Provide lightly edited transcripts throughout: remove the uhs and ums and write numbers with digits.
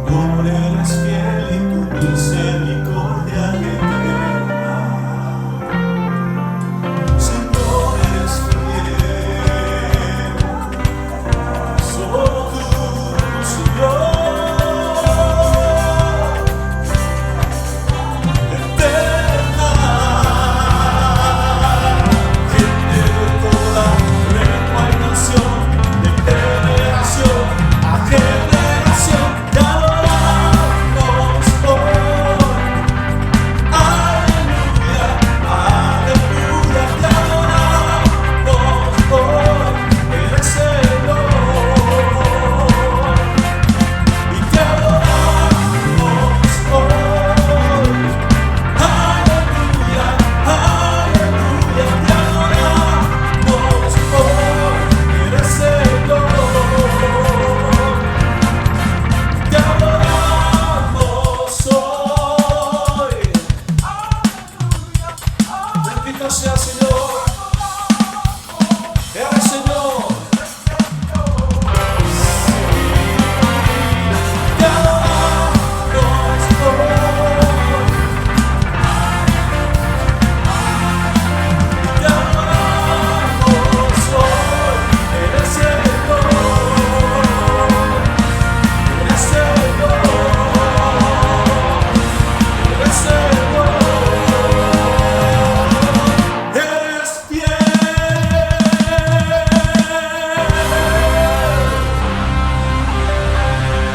Señor, eres fiel y tu misericordia eterna. Señor, eres fiel, solo tú, Señor, eterna. Gente de toda lengua y nación, de generación a generación, te adoramos hoy. Aleluya, aleluya, te adoramos hoy. Eres Señor y te adoramos hoy. Aleluya, aleluya, te adoramos hoy. Eres Señor, te adoramos hoy. Bendito sea Señor, eres Señor. Te adoramos hoy. Te adoramos hoy. Eres Señor, eres Señor, eres Señor. Eres fiel.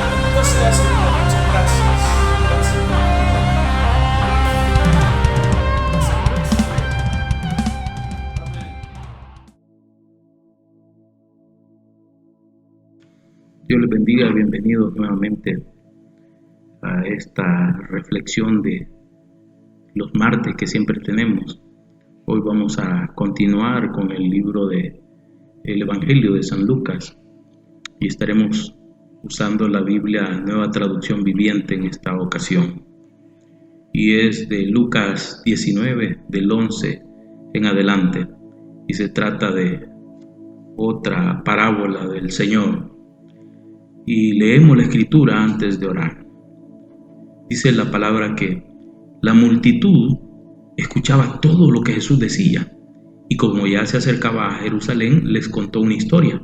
Bendito sea Señor, muchas gracias. Gracias. Amén. Dios les bendiga, bienvenidos nuevamente a esta reflexión de los martes que siempre tenemos. Hoy vamos a continuar con el libro del Evangelio de San Lucas y estaremos usando la Biblia Nueva Traducción Viviente en esta ocasión. Y es de Lucas 19, del 11 en adelante, y se trata de otra parábola del Señor. Y leemos la escritura antes de orar. Dice la palabra que la multitud escuchaba todo lo que Jesús decía, y como ya se acercaba a Jerusalén, les contó una historia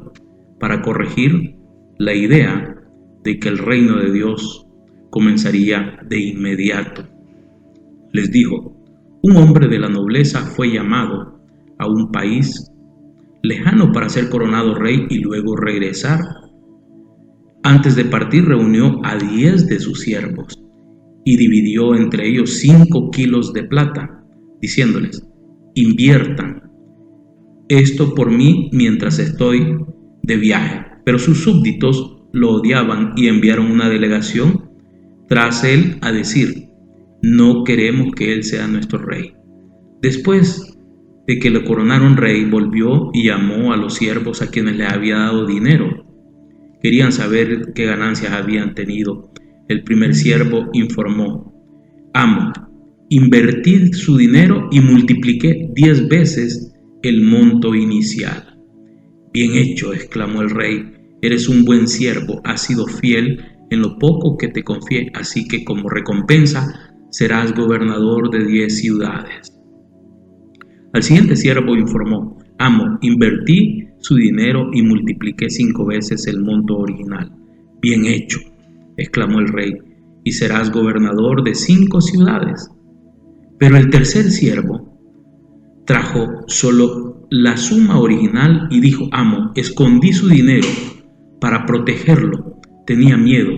para corregir la idea de que el reino de Dios comenzaría de inmediato. Les dijo: un hombre de la nobleza fue llamado a un país lejano para ser coronado rey y luego regresar. Antes de partir reunió a 10 de sus siervos y dividió entre ellos 5 kilos de plata, diciéndoles: inviertan esto por mí mientras estoy de viaje. Pero sus súbditos lo odiaban y enviaron una delegación tras él a decir: no queremos que él sea nuestro rey. Después de que lo coronaron rey, volvió y llamó a los siervos a quienes le había dado dinero. Querían saber qué ganancias habían tenido. El primer siervo informó: amo, invertí su dinero y multipliqué 10 veces el monto inicial. Bien hecho, exclamó el rey, eres un buen siervo, has sido fiel en lo poco que te confié, así que como recompensa serás gobernador de 10 ciudades. Al siguiente siervo informó: amo, invertí su dinero y multipliqué 5 veces el monto original. Bien hecho, exclamó el rey, y serás gobernador de 5 ciudades. Pero el tercer siervo trajo solo la suma original y dijo: amo, escondí su dinero para protegerlo. Tenía miedo,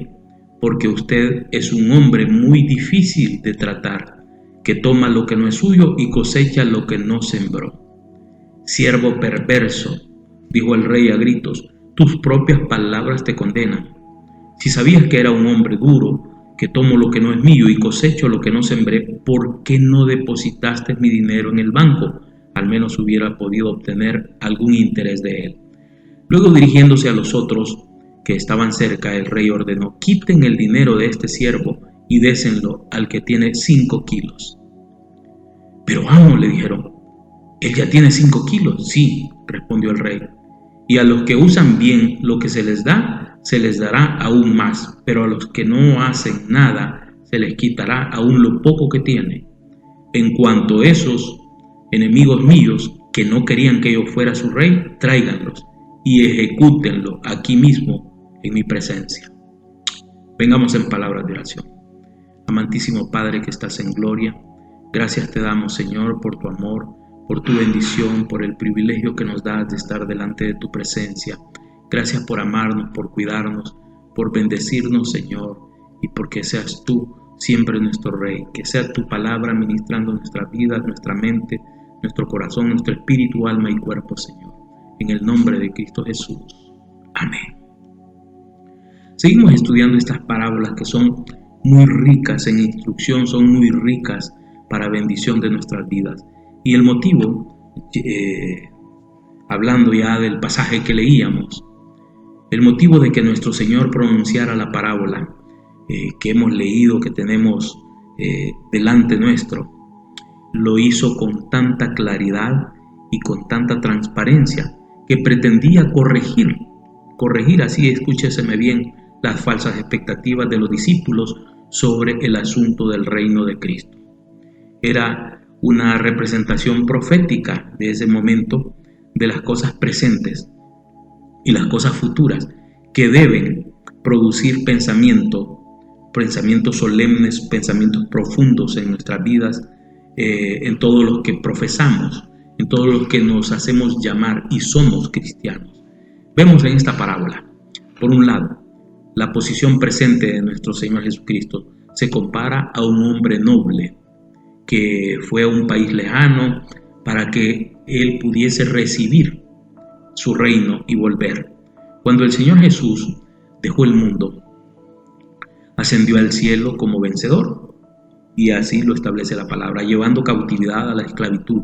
porque usted es un hombre muy difícil de tratar, que toma lo que no es suyo y cosecha lo que no sembró. Siervo perverso, dijo el rey a gritos, tus propias palabras te condenan. Si sabías que era un hombre duro, que tomo lo que no es mío y cosecho lo que no sembré, ¿por qué no depositaste mi dinero en el banco? Al menos hubiera podido obtener algún interés de él. Luego, dirigiéndose a los otros que estaban cerca, el rey ordenó: quiten el dinero de este siervo y désenlo al que tiene 5 kilos. Pero amo, le dijeron, él ya tiene 5 kilos. Sí, respondió el rey, y a los que usan bien lo que se les da, se les dará aún más, pero a los que no hacen nada se les quitará aún lo poco que tienen. En cuanto a esos enemigos míos que no querían que yo fuera su rey, tráiganlos y ejecútenlo aquí mismo en mi presencia. Vengamos en palabras de oración. Amantísimo Padre que estás en gloria, gracias te damos, Señor, por tu amor, por tu bendición, por el privilegio que nos das de estar delante de tu presencia. Gracias por amarnos, por cuidarnos, por bendecirnos, Señor, y porque seas tú siempre nuestro Rey. Que sea tu palabra ministrando nuestras vidas, nuestra mente, nuestro corazón, nuestro espíritu, alma y cuerpo, Señor. En el nombre de Cristo Jesús. Amén. Seguimos estudiando estas parábolas que son muy ricas en instrucción, son muy ricas para bendición de nuestras vidas. Y el motivo, hablando ya del pasaje que leíamos, el motivo de que nuestro Señor pronunciara la parábola que hemos leído, que tenemos delante nuestro, lo hizo con tanta claridad y con tanta transparencia que pretendía corregir, así escúcheseme bien, las falsas expectativas de los discípulos sobre el asunto del reino de Cristo. Era una representación profética de ese momento de las cosas presentes y las cosas futuras que deben producir pensamientos solemnes, pensamientos profundos en nuestras vidas, en todos los que profesamos, en todos los que nos hacemos llamar y somos cristianos. Vemos en esta parábola, por un lado, la posición presente de nuestro Señor Jesucristo se compara a un hombre noble que fue a un país lejano para que él pudiese recibir su reino y volver. Cuando el Señor Jesús dejó el mundo, ascendió al cielo como vencedor, y así lo establece la palabra, llevando cautividad a la esclavitud.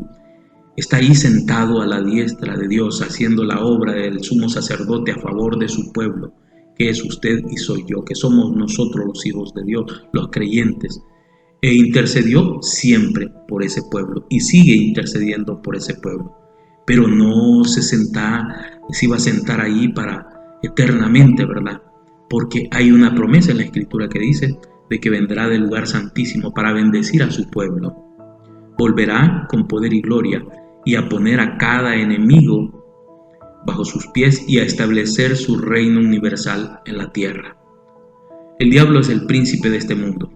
Está ahí sentado a la diestra de Dios, haciendo la obra del sumo sacerdote a favor de su pueblo, que es usted y soy yo, que somos nosotros los hijos de Dios, los creyentes. E intercedió siempre por ese pueblo y sigue intercediendo por ese pueblo. Pero no se iba a sentar ahí para eternamente, ¿verdad? Porque hay una promesa en la Escritura que dice de que vendrá del lugar santísimo para bendecir a su pueblo. Volverá con poder y gloria y a poner a cada enemigo bajo sus pies y a establecer su reino universal en la tierra. El diablo es el príncipe de este mundo,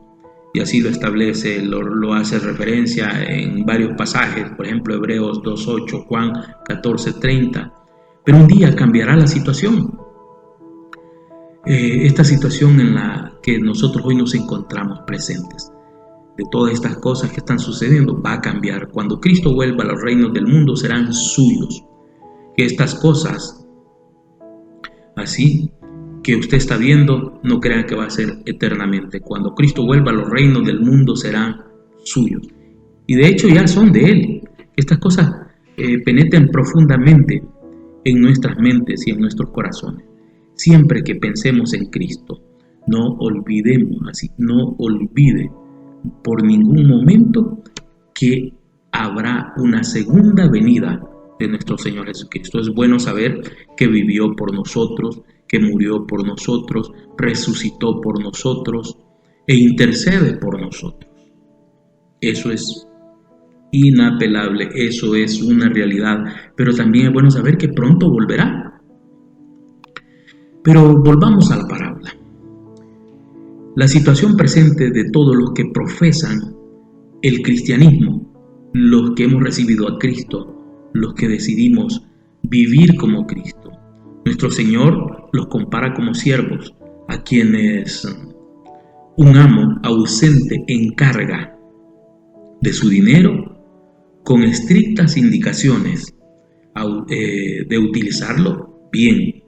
y así lo establece, lo hace referencia en varios pasajes, por ejemplo Hebreos 2:8, Juan 14:30. Pero un día cambiará la situación. Esta situación en la que nosotros hoy nos encontramos presentes, de todas estas cosas que están sucediendo, va a cambiar. Cuando Cristo vuelva, los reinos del mundo serán suyos. Que estas cosas, así que usted está viendo, no crean que va a ser eternamente. Cuando Cristo vuelva, los reinos del mundo serán suyos. Y de hecho ya son de Él. Estas cosas penetren profundamente en nuestras mentes y en nuestros corazones. Siempre que pensemos en Cristo, no olvide por ningún momento que habrá una segunda venida de nuestro Señor Jesucristo. Es bueno saber que vivió por nosotros, que murió por nosotros, resucitó por nosotros e intercede por nosotros. Eso es inapelable, eso es una realidad, pero también es bueno saber que pronto volverá. Pero volvamos a la parábola. La situación presente de todos los que profesan el cristianismo, los que hemos recibido a Cristo, los que decidimos vivir como Cristo. Nuestro Señor los compara como siervos, a quienes un amo ausente encarga de su dinero con estrictas indicaciones de utilizarlo bien,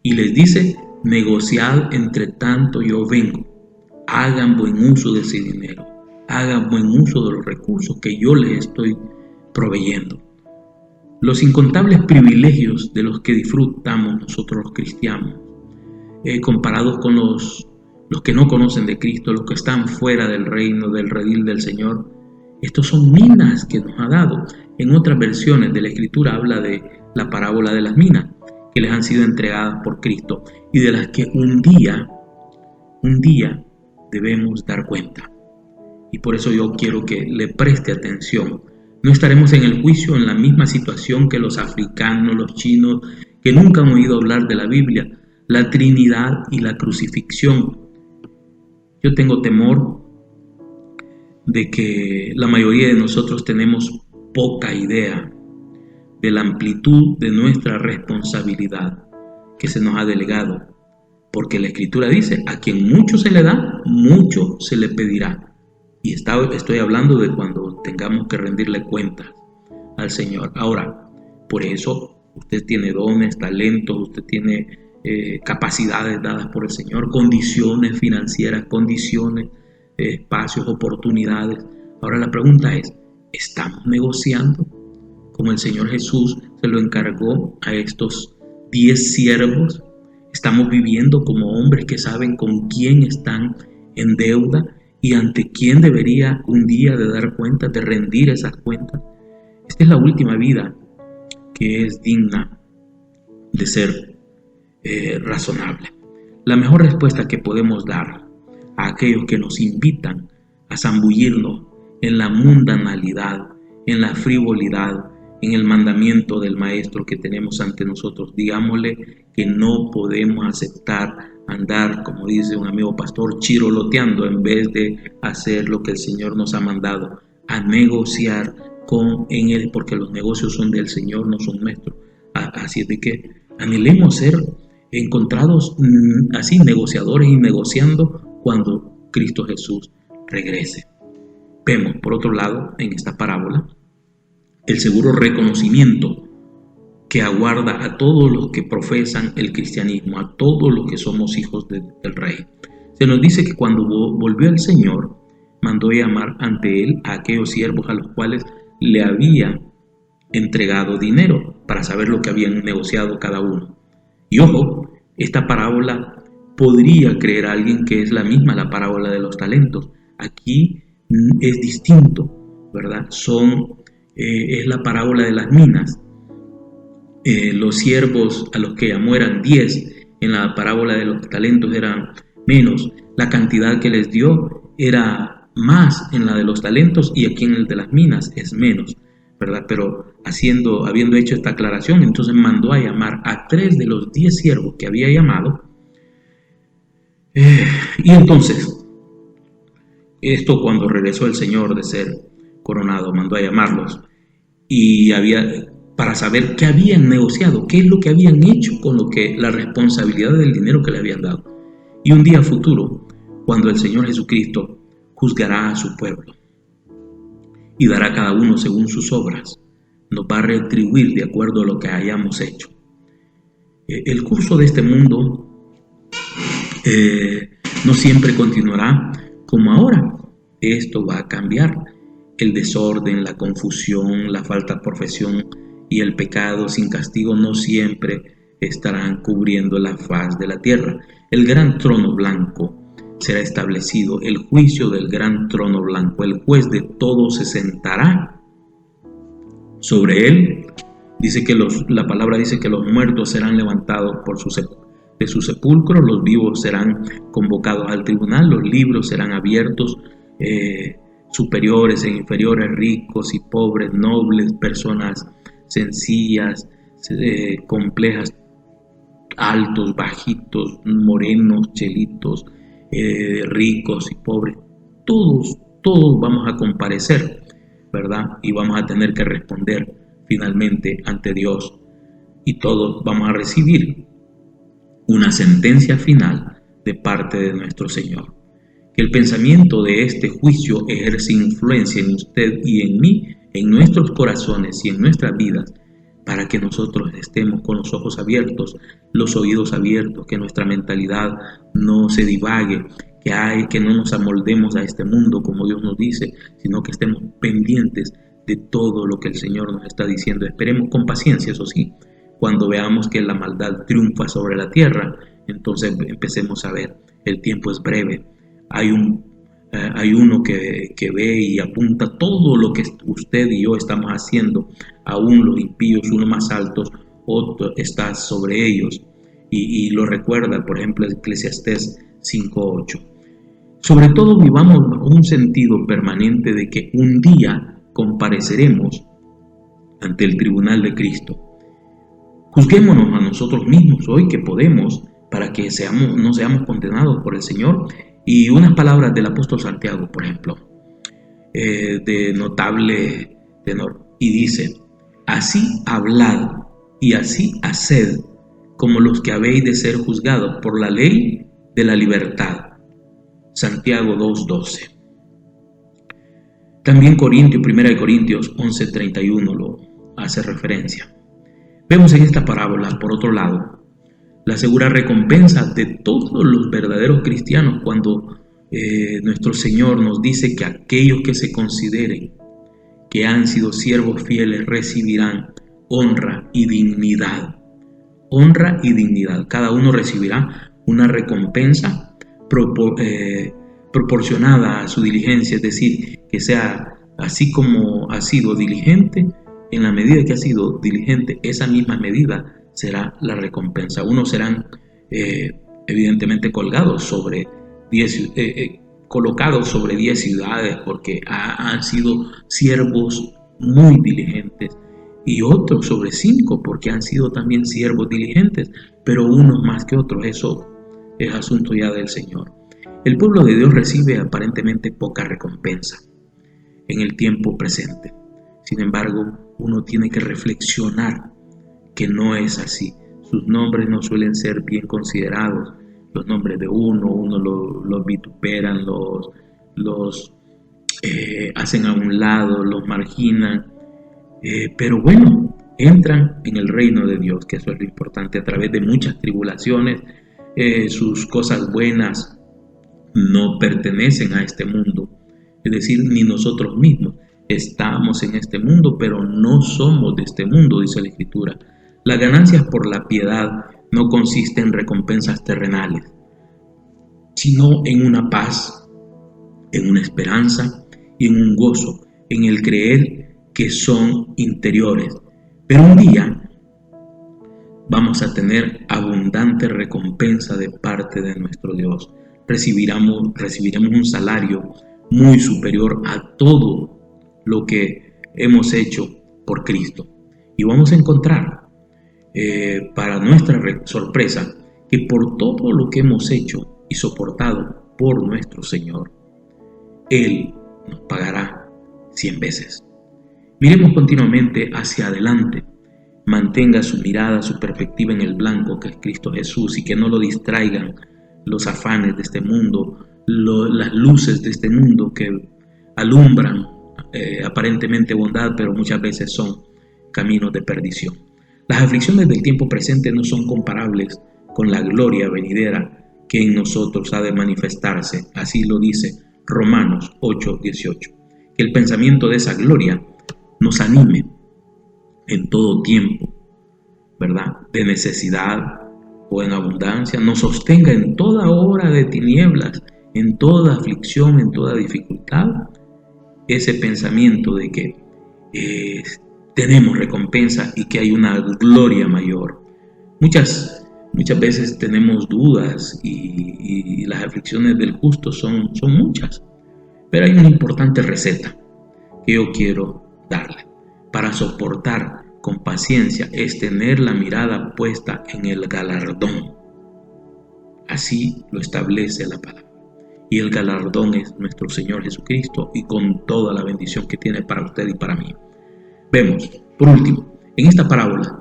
y les dice: negociad entre tanto yo vengo, hagan buen uso de ese dinero, hagan buen uso de los recursos que yo les estoy proveyendo. Los incontables privilegios de los que disfrutamos nosotros los cristianos, comparados con los que no conocen de Cristo, los que están fuera del reino, del redil del Señor, estos son minas que nos ha dado. En otras versiones de la Escritura habla de la parábola de las minas, que les han sido entregadas por Cristo y de las que un día debemos dar cuenta. Y por eso yo quiero que le preste atención. No estaremos en el juicio en la misma situación que los africanos, los chinos, que nunca han oído hablar de la Biblia, la Trinidad y la crucifixión. Yo tengo temor de que la mayoría de nosotros tenemos poca idea de la amplitud de nuestra responsabilidad que se nos ha delegado, porque la Escritura dice, a quien mucho se le da, mucho se le pedirá. Y estoy hablando de cuando tengamos que rendirle cuentas al Señor. Ahora, por eso usted tiene dones, talentos, usted tiene capacidades dadas por el Señor, condiciones financieras, condiciones, espacios, oportunidades. Ahora la pregunta es, ¿estamos negociando? Como el Señor Jesús se lo encargó a estos 10 siervos. Estamos viviendo como hombres que saben con quién están en deuda y ante quién debería un día de dar cuenta, de rendir esas cuentas. Esta es la última vida que es digna de ser razonable. La mejor respuesta que podemos dar a aquellos que nos invitan a zambullirnos en la mundanalidad, en la frivolidad, en el mandamiento del Maestro que tenemos ante nosotros, digámosle que no podemos aceptar andar, como dice un amigo pastor, chiroloteando en vez de hacer lo que el Señor nos ha mandado, a negociar en Él, porque los negocios son del Señor, no son nuestros. Así es de que anhelemos ser encontrados así, negociadores y negociando cuando Cristo Jesús regrese. Vemos, por otro lado, en esta parábola, el seguro reconocimiento que aguarda a todos los que profesan el cristianismo, a todos los que somos hijos del Rey. Se nos dice que cuando volvió el Señor, mandó llamar ante él a aquellos siervos a los cuales le había entregado dinero para saber lo que habían negociado cada uno. Y ojo, esta parábola podría creer a alguien que es la misma la parábola de los talentos. Aquí es distinto, ¿verdad? Es la parábola de las minas. Los siervos a los que llamó eran 10, en la parábola de los talentos eran menos, la cantidad que les dio era más en la de los talentos y aquí en el de las minas es menos, ¿verdad? Pero habiendo hecho esta aclaración, entonces mandó a llamar a 3 de los 10 siervos que había llamado, y entonces, esto cuando regresó el Señor de ser coronado, mandó a llamarlos y para saber qué habían negociado, qué es lo que habían hecho con la responsabilidad del dinero que le habían dado. Y un día futuro, cuando el Señor Jesucristo juzgará a su pueblo y dará a cada uno según sus obras, nos va a retribuir de acuerdo a lo que hayamos hecho. El curso de este mundo no siempre continuará como ahora. Esto va a cambiar. El desorden, la confusión, la falta de profesión y el pecado sin castigo no siempre estarán cubriendo la faz de la tierra. El gran trono blanco será establecido, el juicio del gran trono blanco. El juez de todo se sentará sobre él. La palabra dice que los muertos serán levantados de su sepulcro, los vivos serán convocados al tribunal, los libros serán abiertos, superiores e inferiores, ricos y pobres, nobles, personas sencillas, complejas, altos, bajitos, morenos, chelitos, ricos y pobres, todos vamos a comparecer, ¿verdad? Y vamos a tener que responder finalmente ante Dios y todos vamos a recibir una sentencia final de parte de nuestro Señor. Que el pensamiento de este juicio ejerce influencia en usted y en mí, en nuestros corazones y en nuestras vidas, para que nosotros estemos con los ojos abiertos, los oídos abiertos, que nuestra mentalidad no se divague, que no nos amoldemos a este mundo como Dios nos dice, sino que estemos pendientes de todo lo que el Señor nos está diciendo. Esperemos con paciencia, eso sí. Cuando veamos que la maldad triunfa sobre la tierra, entonces empecemos a ver, el tiempo es breve. Hay uno que ve y apunta todo lo que usted y yo estamos haciendo, aún los impíos, unos más altos, está sobre ellos. Y lo recuerda, por ejemplo, Eclesiastés 5:8. Sobre todo vivamos bajo un sentido permanente de que un día compareceremos ante el tribunal de Cristo. Juzguémonos a nosotros mismos hoy que podemos para que no seamos condenados por el Señor. Y unas palabras del apóstol Santiago, por ejemplo, de notable tenor, y dice: así hablad y así haced como los que habéis de ser juzgados por la ley de la libertad. Santiago 2:12. También 1 Corintios 11:31 lo hace referencia. Vemos en esta parábola, por otro lado, la segura recompensa de todos los verdaderos cristianos cuando nuestro Señor nos dice que aquellos que se consideren que han sido siervos fieles recibirán honra y dignidad. Honra y dignidad. Cada uno recibirá una recompensa proporcionada a su diligencia, es decir, que sea así como ha sido diligente. En la medida que ha sido diligente, esa misma medida será la recompensa. Unos serán evidentemente colocados sobre 10 ciudades porque han sido siervos muy diligentes, y otros sobre 5 porque han sido también siervos diligentes, pero unos más que otros. Eso es asunto ya del Señor. El pueblo de Dios recibe aparentemente poca recompensa en el tiempo presente. Sin embargo, uno tiene que reflexionar que no es así. Sus nombres no suelen ser bien considerados. Los nombres de uno los vituperan, los hacen a un lado, los marginan. Pero bueno, entran en el reino de Dios, que eso es lo importante, a través de muchas tribulaciones. Sus cosas buenas no pertenecen a este mundo, es decir, ni nosotros mismos. Estamos en este mundo, pero no somos de este mundo, dice la Escritura. Las ganancias por la piedad no consisten en recompensas terrenales, sino en una paz, en una esperanza y en un gozo, en el creer que son interiores. Pero un día vamos a tener abundante recompensa de parte de nuestro Dios. Recibiremos un salario muy superior a todo lo que hemos hecho por Cristo. Y vamos a encontrar, para nuestra sorpresa, que por todo lo que hemos hecho y soportado por nuestro Señor, Él nos pagará 100 veces. Miremos continuamente hacia adelante. Mantenga su mirada, su perspectiva en el blanco que es Cristo Jesús, y que no lo distraigan los afanes de este mundo, las luces de este mundo que alumbran aparentemente bondad, pero muchas veces son caminos de perdición. Las aflicciones del tiempo presente no son comparables con la gloria venidera que en nosotros ha de manifestarse. Así lo dice Romanos 8:18. Que el pensamiento de esa gloria nos anime en todo tiempo, ¿verdad?, de necesidad o en abundancia, nos sostenga en toda hora de tinieblas, en toda aflicción, en toda dificultad. Ese pensamiento de que tenemos recompensa y que hay una gloria mayor. Muchas veces tenemos dudas y las aflicciones del justo son muchas, pero hay una importante receta que yo quiero darle para soportar con paciencia: es tener la mirada puesta en el galardón. Así lo establece la palabra. Y el galardón es nuestro Señor Jesucristo, y con toda la bendición que tiene para usted y para mí. Vemos, por último, en esta parábola,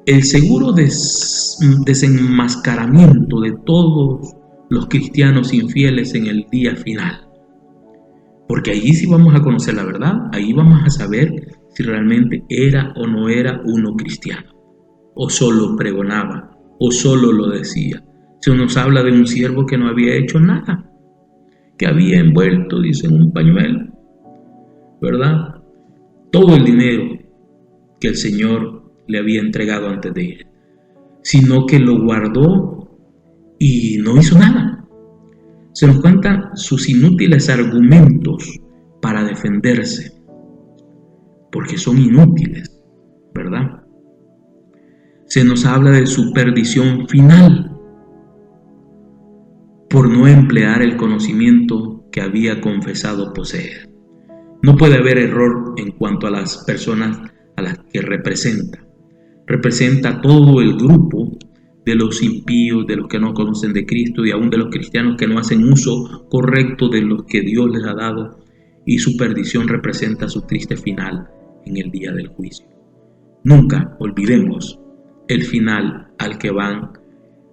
el seguro desenmascaramiento de todos los cristianos infieles en el día final. Porque allí sí vamos a conocer la verdad, ahí vamos a saber si realmente era o no era uno cristiano, o solo pregonaba, o solo lo decía. Se nos habla de un siervo que no había hecho nada, que había envuelto, dice, en un pañuelo, ¿verdad?, todo el dinero que el Señor le había entregado antes de ir, sino que lo guardó y no hizo nada. Se nos cuentan sus inútiles argumentos para defenderse, porque son inútiles, ¿verdad? se nos habla de su perdición final por no emplear el conocimiento que había confesado poseer. No puede haber error en cuanto a las personas a las que representa. Representa a todo el grupo de los impíos, de los que no conocen de Cristo y aún de los cristianos que no hacen uso correcto de lo que Dios les ha dado, y su perdición representa su triste final en el día del juicio. Nunca olvidemos el final al que van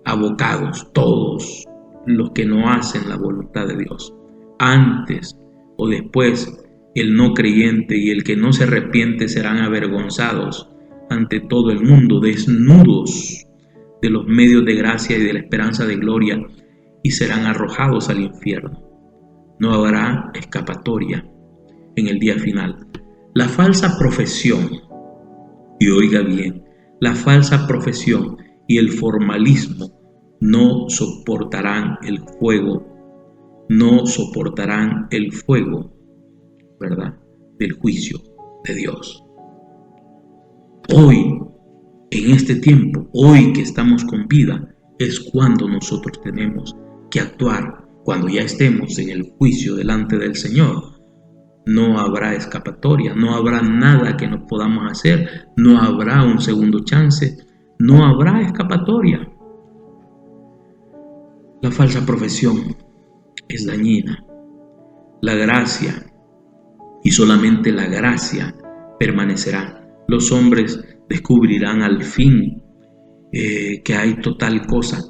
abocados todos los que no hacen la voluntad de Dios. Antes o después, el no creyente y el que no se arrepiente serán avergonzados ante todo el mundo, desnudos de los medios de gracia y de la esperanza de gloria, y serán arrojados al infierno. No habrá escapatoria en el día final. La falsa profesión, y oiga bien, la falsa profesión y el formalismo no soportarán el fuego, ¿verdad?, del juicio de Dios. Hoy, en este tiempo, hoy que estamos con vida, es cuando nosotros tenemos que actuar. Cuando ya estemos en el juicio delante del Señor, no habrá escapatoria, no habrá nada que no podamos hacer, no habrá un segundo chance, no habrá escapatoria. La falsa profesión es dañina. La gracia, y solamente la gracia, permanecerá. Los hombres descubrirán al fin que hay total cosa,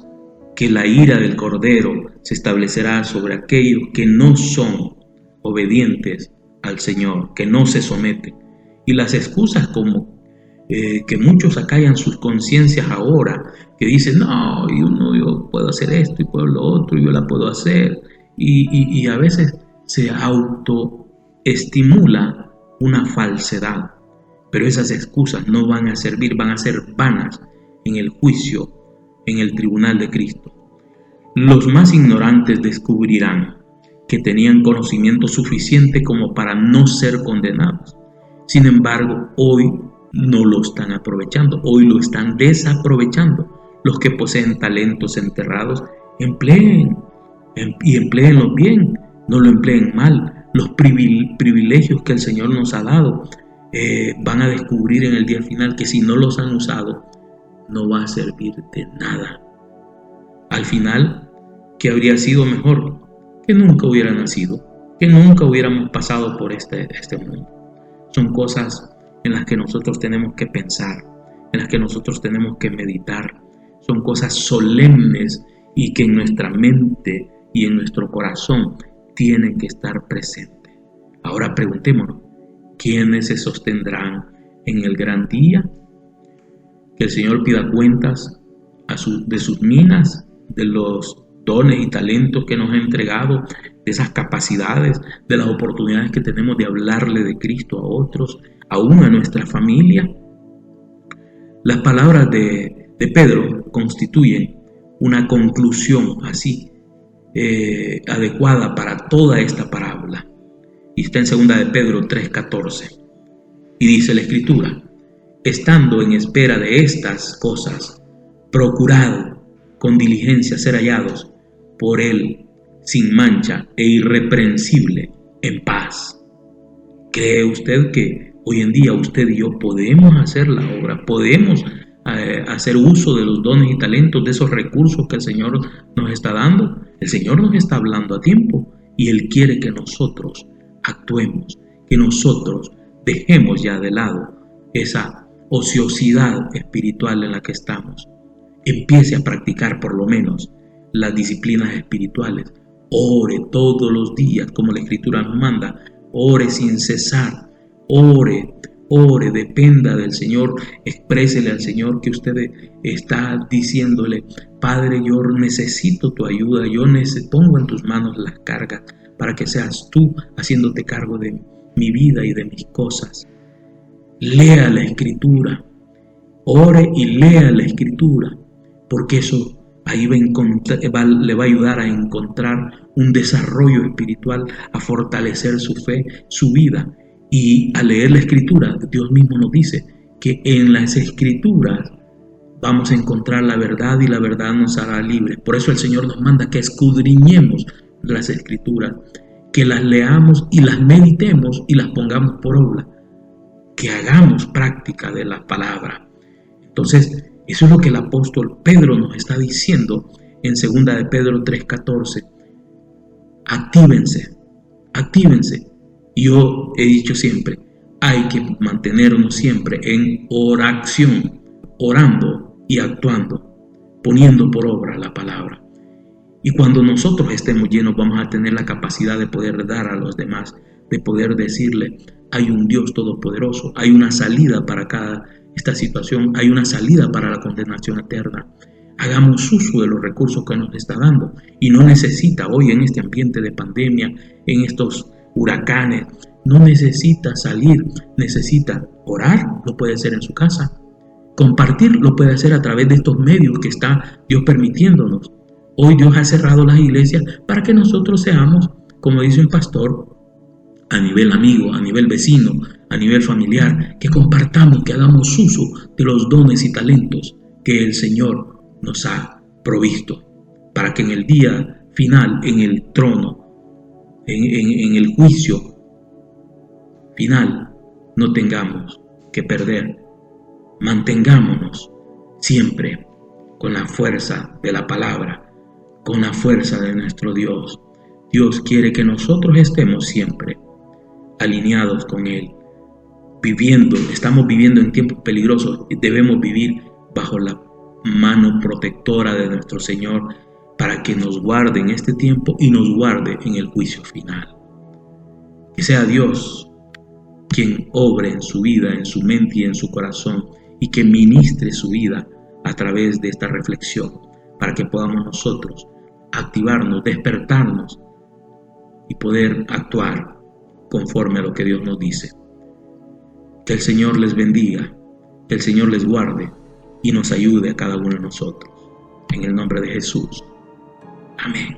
que la ira del Cordero se establecerá sobre aquellos que no son obedientes al Señor, que no se someten. Y las excusas como que muchos acallan sus conciencias ahora, que dicen, no, yo puedo hacer esto y puedo lo otro, yo la puedo hacer, y a veces se autoestimula una falsedad, pero esas excusas no van a servir, van a ser vanas en el juicio, en el tribunal de Cristo. Los más ignorantes descubrirán que tenían conocimiento suficiente como para no ser condenados. Sin embargo, hoy no lo están aprovechando, hoy lo están desaprovechando. Los que poseen talentos enterrados, empleenlos bien, no lo empleen mal. Los privilegios que el Señor nos ha dado, van a descubrir en el día final que si no los han usado, no va a servir de nada. Al final, ¿qué habría sido mejor? Que nunca hubiera nacido, que nunca hubiéramos pasado por este mundo. Son cosas en las que nosotros tenemos que pensar, en las que nosotros tenemos que meditar. Son cosas solemnes y que en nuestra mente y en nuestro corazón tienen que estar presentes. Ahora preguntémonos, ¿quiénes se sostendrán en el gran día? Que el Señor pida cuentas de sus minas, de los dones y talentos que nos ha entregado, de esas capacidades, de las oportunidades que tenemos de hablarle de Cristo a otros, aún a nuestra familia. Las palabras de Pedro constituyen una conclusión así adecuada para toda esta parábola. Y está en 2 de Pedro 3:14. Y dice la Escritura, estando en espera de estas cosas, procurad con diligencia ser hallados por Él sin mancha e irreprensible en paz. ¿Cree usted que hoy en día usted y yo podemos hacer la obra? ¿Podemos hacer uso de los dones y talentos, de esos recursos que el Señor nos está dando? El Señor nos está hablando a tiempo y Él quiere que nosotros actuemos, que nosotros dejemos ya de lado esa ociosidad espiritual en la que estamos. Empiece a practicar por lo menos las disciplinas espirituales. Ore todos los días, como la Escritura nos manda. Ore sin cesar. Ore, dependa del Señor. Exprésele al Señor que usted está diciéndole, Padre, yo necesito tu ayuda. Yo pongo en tus manos las cargas para que seas tú haciéndote cargo de mi vida y de mis cosas. Lea la Escritura. Ore y lea la Escritura, porque eso ahí le va a ayudar a encontrar un desarrollo espiritual, a fortalecer su fe, su vida. Y al leer la Escritura, Dios mismo nos dice que en las Escrituras vamos a encontrar la verdad y la verdad nos hará libres. Por eso el Señor nos manda que escudriñemos las Escrituras, que las leamos y las meditemos y las pongamos por obra, que hagamos práctica de la palabra. Entonces, eso es lo que el apóstol Pedro nos está diciendo en 2 de Pedro 3:14. Actívense. Yo he dicho siempre, hay que mantenernos siempre en oración, orando y actuando, poniendo por obra la palabra. Y cuando nosotros estemos llenos, vamos a tener la capacidad de poder dar a los demás, de poder decirle, hay un Dios todopoderoso, hay una salida para esta situación, hay una salida para la condenación eterna. Hagamos uso de los recursos que nos está dando y no necesita hoy en este ambiente de pandemia, en estos huracanes, no necesita salir, necesita orar, lo puede hacer en su casa, compartir, lo puede hacer a través de estos medios que está Dios permitiéndonos. Hoy Dios ha cerrado las iglesias para que nosotros seamos, como dice un pastor, a nivel amigo, a nivel vecino, a nivel familiar, que compartamos, que hagamos uso de los dones y talentos que el Señor nos ha provisto, para que en el día final, en el trono, en el juicio final, no tengamos que perder. Mantengámonos siempre con la fuerza de la palabra, con la fuerza de nuestro Dios. Dios quiere que nosotros estemos siempre alineados con Él, estamos viviendo en tiempos peligrosos y debemos vivir bajo la mano protectora de nuestro Señor para que nos guarde en este tiempo y nos guarde en el juicio final. Que sea Dios quien obre en su vida, en su mente y en su corazón, y que ministre su vida a través de esta reflexión, para que podamos nosotros activarnos, despertarnos y poder actuar conforme a lo que Dios nos dice. Que el Señor les bendiga, que el Señor les guarde y nos ayude a cada uno de nosotros. En el nombre de Jesús. Amén.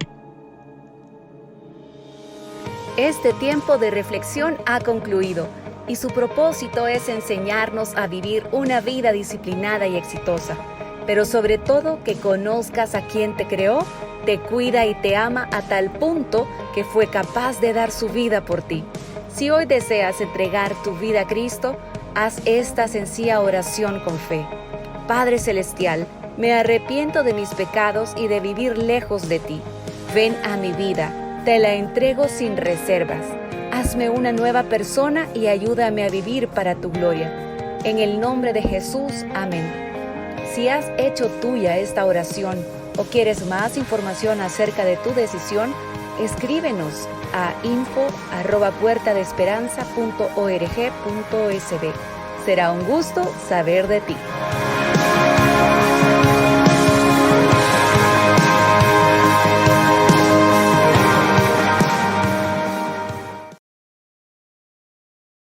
Este tiempo de reflexión ha concluido y su propósito es enseñarnos a vivir una vida disciplinada y exitosa, pero sobre todo que conozcas a quien te creó, te cuida y te ama a tal punto que fue capaz de dar su vida por ti. Si hoy deseas entregar tu vida a Cristo, haz esta sencilla oración con fe. Padre Celestial, me arrepiento de mis pecados y de vivir lejos de ti. Ven a mi vida, te la entrego sin reservas. Hazme una nueva persona y ayúdame a vivir para tu gloria. En el nombre de Jesús, amén. Si has hecho tuya esta oración o quieres más información acerca de tu decisión, escríbenos a info@puertadesperanza.org.sb. Será un gusto saber de ti.